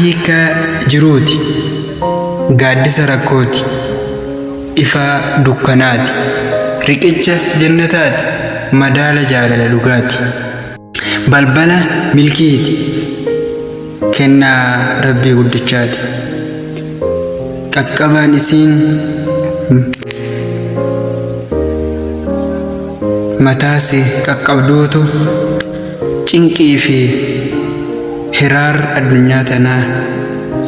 hiika jiruuti, gaaddisa rakkooti, ifa dukkanaati, riqicha jannataati, madaala jaalala dhugaati, balbala milkiiti, kennaa rabbii guddichaati. Qaqqabaan isiin mataasi qaqqabduutu cinqii fi hiraar addunyaa tanaa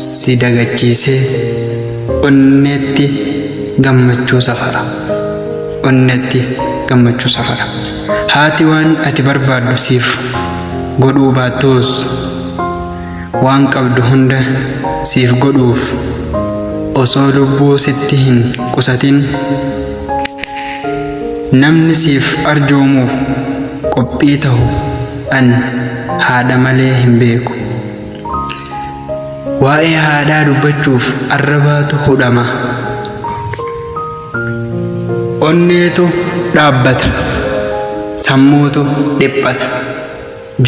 si dagachiisee onneetti gammachuu safara. Onneetti gammachuu safara. Haati waan ati barbaaddu siif godhuu baattus waan qabdu hunda siif godhuuf osoo lubbuu sitti hin qusatin namni siif arjoomuuf qophii ta'u an haadha malee hin beeku. Waa'ee haadhaa dubbachuuf arrabaatu hudhama, onneetu dhaabbata, sammuutu dhiphata,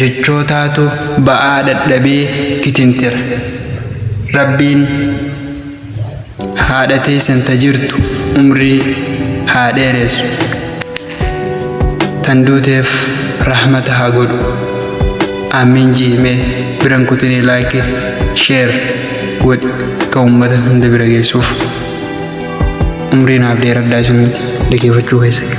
jechootaatu ba'aa dadhabee kitintira. Rabbiin haadha teessan tajirtu umrii haa dheeressu, tan duuteef rahmata haa godhu. Amiin jiimee biran kutinii laayikii sheer godhi ka ummata hunda bira geessuuf umrii naaf dheeradhaa isinitti dhaggeeffachuu keessatti.